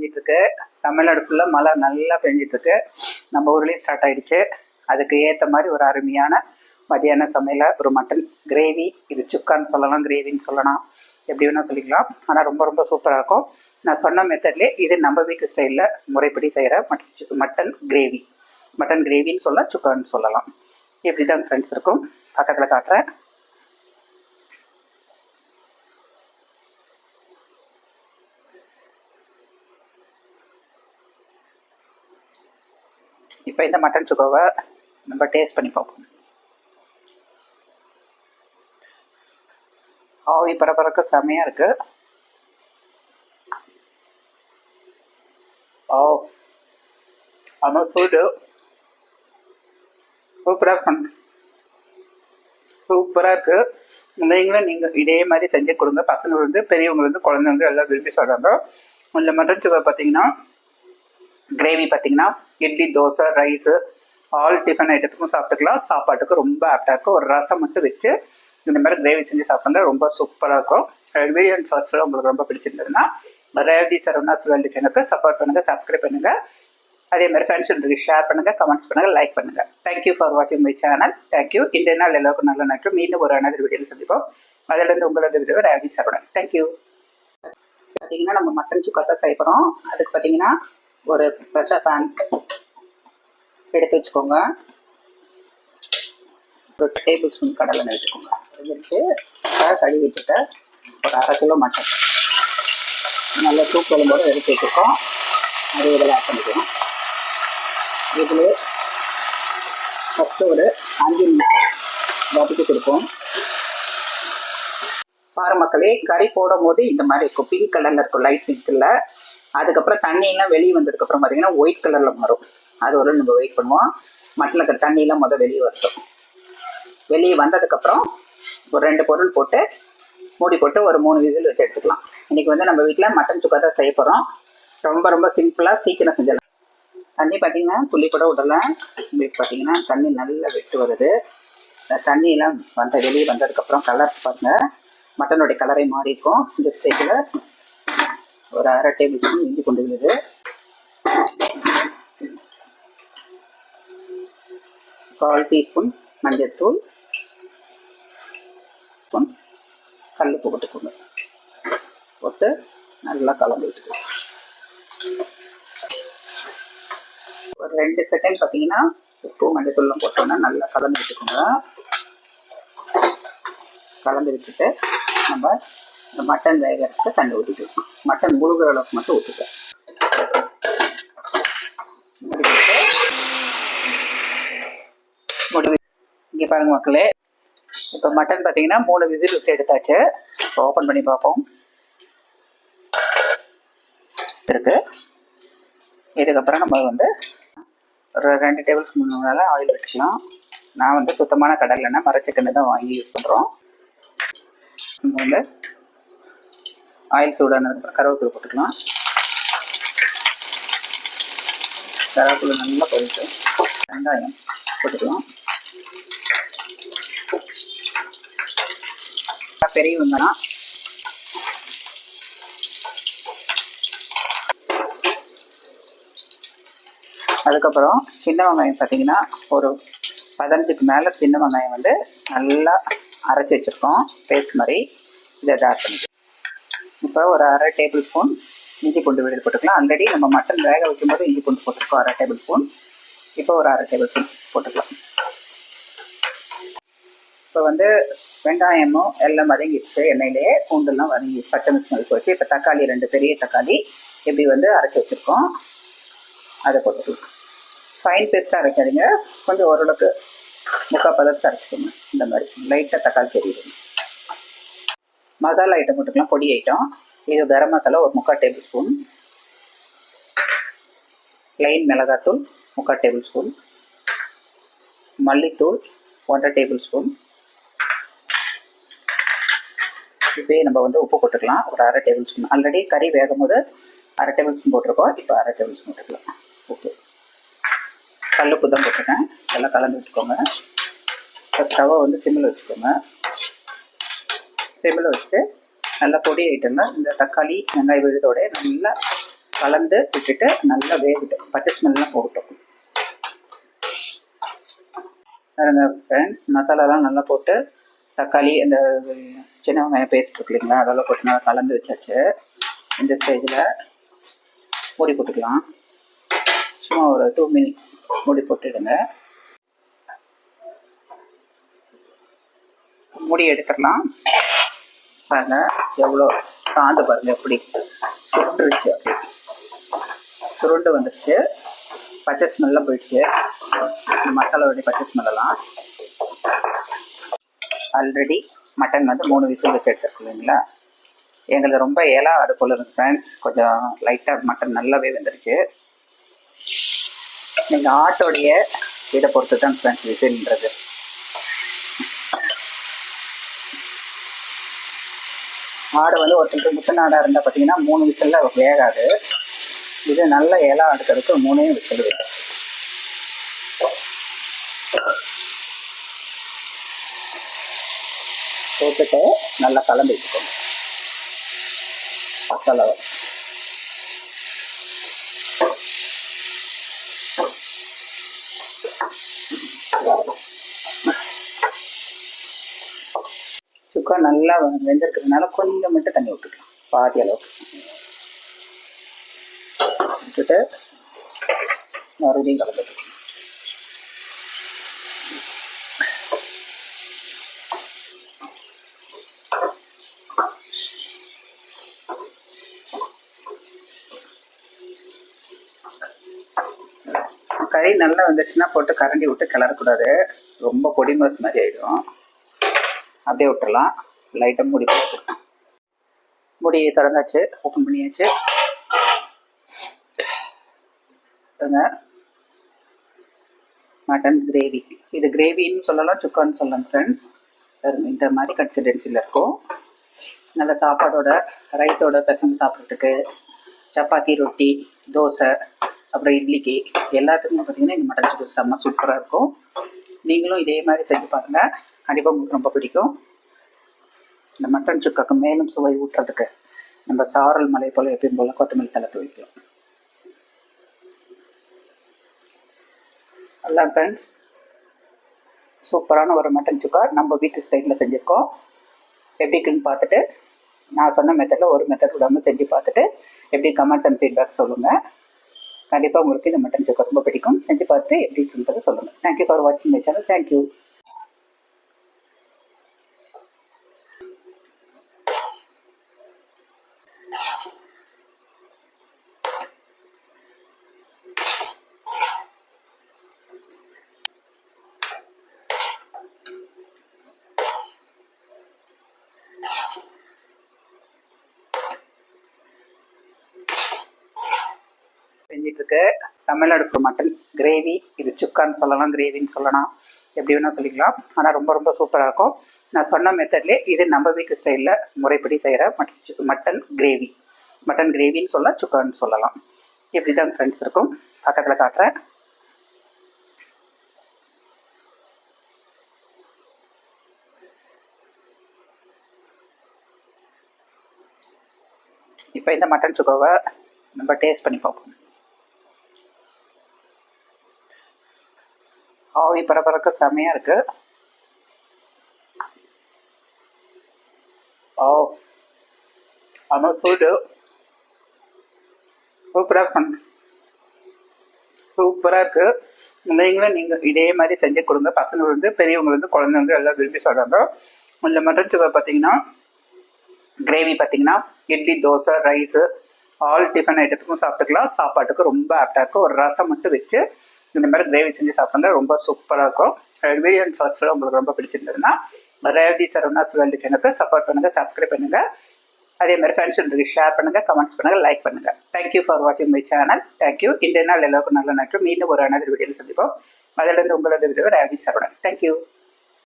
பெஞ்சிட்ருக்கு. தமிழ்நாடு ஃபுல்லாக மழை நல்லா பெஞ்சிட்ருக்கு. நம்ம ஊர்லேயும் ஸ்டார்ட் ஆகிடுச்சு. அதுக்கு ஏற்ற மாதிரி ஒரு அருமையான மதியான சமையலில் ஒரு மட்டன் கிரேவி. இது சுக்கான்னு சொல்லலாம், கிரேவின்னு சொல்லலாம், எப்படி வேணால் சொல்லிக்கலாம். ஆனால் ரொம்ப ரொம்ப சூப்பராக இருக்கும். நான் சொன்ன மெத்தட்லேயே இது நம்ம வீட்டு ஸ்டைலில் முறைப்படி செய்கிற மட்டன் கிரேவி. மட்டன் கிரேவின்னு சொல்லலாம், சுக்கான்னு சொல்லலாம். எப்படி தான் ஃப்ரெண்ட்ஸ் இருக்கும், பக்கத்தில் காட்டுறேன். இப்போ இந்த மட்டன் சுக்காவை நம்ம டேஸ்ட் பண்ணி பார்ப்போம். ஆவி பரபரக்க செம்மையாக இருக்கு. ஆமாம், ஃபுட்டு சூப்பராக இருக்குது. நீங்களும் நீங்கள் இதே மாதிரி செஞ்சு கொடுங்க. பசங்க வந்து பெரியவங்க வந்து குழந்தை வந்து எல்லாம் விரும்பி சொல்கிறாங்க. இந்த மட்டன் சுக்கா பார்த்தீங்கன்னா கிரேவி பார்த்தீங்கன்னா idli, dosa, rice, all tiffin ஐட்டத்துக்கும் சாப்பிட்டுக்கலாம். சாப்பாட்டுக்கு ரொம்ப ஆப்டாக இருக்கும். ஒரு ரசம் மட்டும் வச்சு இந்த மாதிரி கிரேவி செஞ்சு சாப்பிட்றது ரொம்ப சூப்பராக இருக்கும். வீடியோ சார்ஸில் உங்களுக்கு ரொம்ப பிடிச்சிருந்ததுன்னா ரேவதி சரவணாஸ் வேர்ல்டு சேனலுக்கு சப்போர்ட் பண்ணுங்கள், சப்ஸ்கிரைப் பண்ணுங்கள். அதே மாதிரி ஃப்ரெண்ட்ஸ் உங்களுக்கு ஷேர் பண்ணுங்கள், கமெண்ட்ஸ் பண்ணுங்கள், லைக் பண்ணுங்கள். தேங்க்யூ ஃபார் வாட்சிங் மை சேனல். தேங்க்யூ. இன்றைய நாள் எல்லாருக்கும் நல்ல நாட்கள். மீண்டும் ஒரு அனதர் வீடியோவில் சந்திப்போம். அதிலேருந்து உங்களோட வீடியோ ரேவதி சரவணன். தேங்க்யூ. பார்த்தீங்கன்னா நம்ம மட்டன் சுக்கா தான் செய்ய போகிறோம். அதுக்கு பார்த்தீங்கன்னா ஒரு ப்ரெஷர் பேன் எடுத்து வச்சுக்கோங்க. ஒரு டேபிள் ஸ்பூன் கடலை எடுத்துக்கோங்க. எடுத்து கழுவி வச்சுட்டு ஒரு 1/2 கிலோ மட்டன் நல்ல சூப் வரும்போது எடுத்து வச்சுருக்கோம். அது இதில் ஆட் பண்ணிக்கலாம். இதில் ஃபஸ்ட்டு ஒரு 5 நிமிஷம் வதக்கி கொடுப்போம். பாரு மக்களே, கறி போடும் போது இந்த மாதிரி இருக்கும், பிங்க் கலரில் இருக்கும், லைட் பிங்க்கில். அதுக்கப்புறம் தண்ணியெல்லாம் வெளியே வந்ததுக்கப்புறம் பார்த்தீங்கன்னா ஒயிட் கலரில் மாறும். அது ஒரு நம்ம வெயிட் பண்ணுவோம். மட்டில் இருக்கிற தண்ணியெல்லாம் வெளியே வரட்டும். வெளியே வந்ததுக்கப்புறம் ஒரு 2 பொருள் போட்டு மூடி போட்டு ஒரு 3 விசில் வச்சு எடுத்துக்கலாம். இன்றைக்கி வந்து நம்ம வீட்டில் மட்டன் சுக்கா தான் செய்ய போகிறோம். ரொம்ப ரொம்ப சிம்பிளாக சீக்கிரம் செஞ்சிடலாம். தண்ணி பார்த்திங்கன்னா துளி கூட விடலாம். உங்களுக்கு பார்த்திங்கன்னா தண்ணி நல்லா வெட்டு வருது. தண்ணியெல்லாம் வெளியே வந்ததுக்கப்புறம் கலர் பாருங்கள், மட்டனுடைய கலரை மாறி இருக்கும். இந்த ஸ்டேஜில் ஒரு 1/2 டேபிள் ஸ்பூன் இஞ்சி பூண்டு விழுது, 1/4 டீஸ்பூன் மஞ்சள்தூள், கல்லுப்பு போட்டுக்கோங்க. போட்டு நல்லா கலந்து விட்டுக்கோங்க. ஒரு 2 செகண்ட் பார்த்தீங்கன்னா உப்பு மஞ்சள்தூள்லாம் போட்டோன்னா நல்லா கலந்து விட்டுக்கோங்க. கலந்து விட்டுட்டு நம்ம இந்த மட்டன் வேகிறதுக்கு தண்ணி ஊற்றிக்கலாம். மட்டன் முழுகிற அளவுக்கு மட்டும் ஊற்றிக்கலாம். இங்கே பாருங்க மக்களே, இப்போ மட்டன் பார்த்தீங்கன்னா 3 விசில் வச்சு எடுத்தாச்சு. இப்போ ஓப்பன் பண்ணி பார்ப்போம். இருக்கு. இதுக்கப்புறம் நம்ம வந்து ஒரு 2 டேபிள் ஸ்பூன் மேலே ஆயில் வச்சுக்கலாம். நான் வந்து சுத்தமான கடலை எண்ணெய் மரச்செக்கெண்ணெய் தான் வாங்கி யூஸ் பண்ணுறோம். நம்ம வந்து ஆயில் சூடானதுக்கப்புறம் கருவேப்பிலை போட்டுக்கலாம். கருவேப்பிலை நல்லா பொரிச்சு வெங்காயம் போட்டுக்கலாம். பெரிய வெங்காயம், அதுக்கப்புறம் சின்ன வெங்காயம் பார்த்தீங்கன்னா ஒரு 15க்கு மேலே சின்ன வெங்காயம் வந்து நல்லா அரைச்சி வச்சுருக்கோம், பேஸ்ட் மாதிரி. இதை ஆட் பண்ணிக்கலாம். இப்போ ஒரு 1/2 டேபிள் ஸ்பூன் இஞ்சி பூண்டு விழுது போட்டுக்கலாம். ஆல்ரெடி நம்ம மட்டன் வேக வைக்கும்போது இஞ்சி பூண்டு போட்டிருக்கோம் 1/2 டேபிள் ஸ்பூன். இப்போ ஒரு 1/2 டேபிள் ஸ்பூன் போட்டுக்கலாம். இப்போ வந்து வெங்காயமும் எல்லாம் வதங்கிடுச்சு. எண்ணெயிலே பூண்டெல்லாம் வதங்கி பச்சை மிளகாய் வச்சு இப்போ தக்காளி 2 பெரிய தக்காளி எப்படி வந்து அரைச்சி வச்சுருக்கோம், அதை போட்டுக்கலாம். ஃபைன் பேஸ்ட்டாக அரைக்காதீங்க, கொஞ்சம் ஓரளவுக்கு முக்கால் பதத்தை அரைச்சிக்கோங்க. இந்த மாதிரி லைட்டாக தக்காளி தெரியுது. மசாலா ஐட்டம் போட்டுக்கலாம், பொடி ஐட்டம். இது கரம் மசாலா ஒரு 3/4 டேபிள் ஸ்பூன், ப்ளைன் மிளகாத்தூள் 3/4 டேபிள் ஸ்பூன், மல்லித்தூள் 1/2 டேபிள் ஸ்பூன். இப்போயே நம்ம வந்து உப்பு போட்டுக்கலாம் ஒரு 1/2 டேபிள் ஸ்பூன். ஆல்ரெடி கறி வேகும் போது 1/2 டேபிள் ஸ்பூன் போட்டிருக்கோம். இப்போ 1/2 டேபிள் ஸ்பூன் போட்டுக்கலாம். ஓகே, கல்லுப்பு தான் போட்டிருக்கேன். எல்லாம் கலந்து வச்சுக்கோங்க. ஸ்டவ்வை வந்து சிம்மில் வச்சுக்கோங்க. சிம்மில் வச்சுட்டு நல்லா பொடி ஐட்டம்னா இந்த தக்காளி வெங்காய விழுதோட நல்லா கலந்து விட்டுட்டு நல்லா வேகட்டும், பச்சை ஸ்மெல்லாம் போகட்டும். ஃப்ரெண்ட்ஸ், மசாலாலாம் நல்லா போட்டு தக்காளி அந்த சின்ன வெங்காயம் பேஸ்ட் இருக்கு இல்லைங்களா, அதெல்லாம் போட்டு நல்லா கலந்து வச்சாச்சு. இந்த ஸ்டேஜில் மூடி போட்டுக்கலாம். சும்மா ஒரு 2 மினிட்ஸ் மூடி போட்டுடுங்க. மூடி எடுத்துடலாம். பாருங்க எவ்வளோ காந்து பாருங்க, எப்படி சுருண்டுருச்சு, அப்படி சுருண்டு வந்துடுச்சு. பச்சை ஸ்மெல்லாம் போயிடுச்சு, மசாலாவுடைய பச்சை ஸ்மெல்லாம். ஆல்ரெடி மட்டன் வந்து 3 விசில் வச்சு எடுத்துருக்கு இல்லைங்களா. எங்களுக்கு ரொம்ப ஏலா அது போல் இருக்கு ஃப்ரெண்ட்ஸ். கொஞ்சம் லைட்டாக மட்டன் நல்லாவே வந்துருச்சு. நீங்கள் ஆட்டோடைய இதை பொறுத்து தான் ஃப்ரெண்ட்ஸ் விசில்ன்றது. ஆடு வந்து ஒருத்தருக்கு முத்தநாடாக இருந்தால் பார்த்தீங்கன்னா 3 விசிலில் வேகாது. இது நல்ல ஏலா அடுக்கிறதுக்கு 3 விசில் வேகும். போட்டுட்டு நல்லா கலந்து வச்சுக்கோங்க மசாலாவை. சுக்கா நல்லா வெந்திருக்கிறதுனால கொஞ்சம் மட்டும் தண்ணி விட்டுக்கலாம், பாதி அளவுக்கு விட்டுட்டு மறுபடியும் கலந்துக்கலாம். கறி நல்லா வந்துச்சுன்னா போட்டு கரண்டி விட்டு கிளறக்கூடாது, ரொம்ப பொடி மஸ் மாதிரி ஆகிடும். அப்படியே விட்டுடலாம். லைட்டாக மூடி போட்டு மூடி திறந்தாச்சு, ஓப்பன் பண்ணியாச்சு. மட்டன் கிரேவி, இது கிரேவின்னு சொல்லலாம், சுக்கான்னு சொல்லலாம் ஃப்ரெண்ட்ஸ். இந்த மாதிரி கன்சிஸ்டன்சியில் இருக்கும். நல்ல சாப்பாடோட ரைஸோட பசங்க சாப்பிட்றதுக்கு, சப்பாத்தி, ரொட்டி, தோசை, அப்புறம் இட்லிக்கு எல்லாத்துக்குமே பார்த்திங்கன்னா இந்த மட்டன் சுக்கா செம்ம சூப்பராக இருக்கும். நீங்களும் இதே மாதிரி செஞ்சு பாருங்கள், கண்டிப்பாக உங்களுக்கு ரொம்ப பிடிக்கும். இந்த மட்டன் சுக்காக்கு மேலும் சுவை ஊட்டுறதுக்கு நம்ம சாரல் மலை போல் எப்பயும் போல் கொத்தமல்லி தலை தூவிக்கலாம். எல்லாம் ஃப்ரெண்ட்ஸ், சூப்பரான ஒரு மட்டன் சுக்கா நம்ம வீட்டு ஸ்டைலில் செஞ்சுருக்கோம். எப்படிக்குன்னு பார்த்துட்டு நான் சொன்ன மெத்தடில் ஒரு மெத்தட் விடாமல் செஞ்சு பார்த்துட்டு எப்படி கமெண்ட்ஸ் அண்ட் ஃபீட்பேக் சொல்லுங்கள். கண்டிப்பாக உங்களுக்கு இந்த மட்டன் சுக்கா ரொம்ப பிடிக்கும். செஞ்சு பார்த்து எப்படி இருக்குன்றதை சொல்லுங்கள். தேங்க்யூ ஃபார் வாட்சிங் மை சேனல். தேங்க்யூ. செஞ்சிட்ருக்கு தமிழ்நாடு மட்டன் கிரேவி. இது சுக்கான்னு சொல்லலாம், கிரேவின்னு சொல்லலாம், எப்படி வேணால் சொல்லிக்கலாம். ஆனால் ரொம்ப ரொம்ப சூப்பராக இருக்கும். நான் சொன்ன மெத்தட்லேயே இது நம்ம வீட்டு ஸ்டைலில் முறைப்படி செய்கிற மட்டன் கிரேவி. மட்டன் கிரேவின்னு சொல்லலாம், சுக்கான்னு சொல்லலாம். இப்படி தான் ஃப்ரெண்ட்ஸ் இருக்கும். பக்கத்தில் காட்டுறேன். இப்போ இந்த மட்டன் சுக்காவை நம்ம டேஸ்ட் பண்ணி பார்ப்போம். ஆவி பரபரக்க செம்மையாக இருக்குது. ஆனால் ஃபுட்டு சூப்பராக இருக்குது. நீங்கள் இதே மாதிரி செஞ்சு கொடுங்க. பசங்க வந்து பெரியவங்க வந்து குழந்தை வந்து எல்லாம் விரும்பி சொல்கிறாங்க. இந்த மட்டன் சுக்கா பார்த்தீங்கன்னா கிரேவி பார்த்தீங்கன்னா idli, dosa, rice, all tiffin ஐட்டத்துக்கும் சாப்பிட்டுக்கலாம். சாப்பாட்டுக்கு ரொம்ப ஆப்டாக இருக்கும். ஒரு ரசம் மட்டும் வச்சு இந்த மாதிரி கிரேவி செஞ்சு சாப்பிடுங்க, ரொம்ப சூப்பராக இருக்கும். வீடியோ சார்ட்ஸில் உங்களுக்கு ரொம்ப பிடிச்சிருந்ததுன்னா ரேவதி சரவணாஸ் வேர்ல்டு சேனலுக்கு சப்போர்ட் பண்ணுங்கள், சப்ஸ்கிரைப் பண்ணுங்கள். அதே மாதிரி ஃப்ரெண்ட்ஸுங்களுக்கு ஷேர் பண்ணுங்கள், கமெண்ட்ஸ் பண்ணுங்கள், லைக் பண்ணுங்கள். தேங்க்யூ ஃபார் வாட்சிங் மை சேனல். தேங்க்யூ. இந்த நாள் எல்லாருக்கும் நல்ல நாட்கள். மீண்டும் ஒரு அனதர் வீடியோவில் சந்திப்போம். அதிலிருந்து உங்களோட வீடியோ ரேவதி சரவணன். தேங்க்யூ.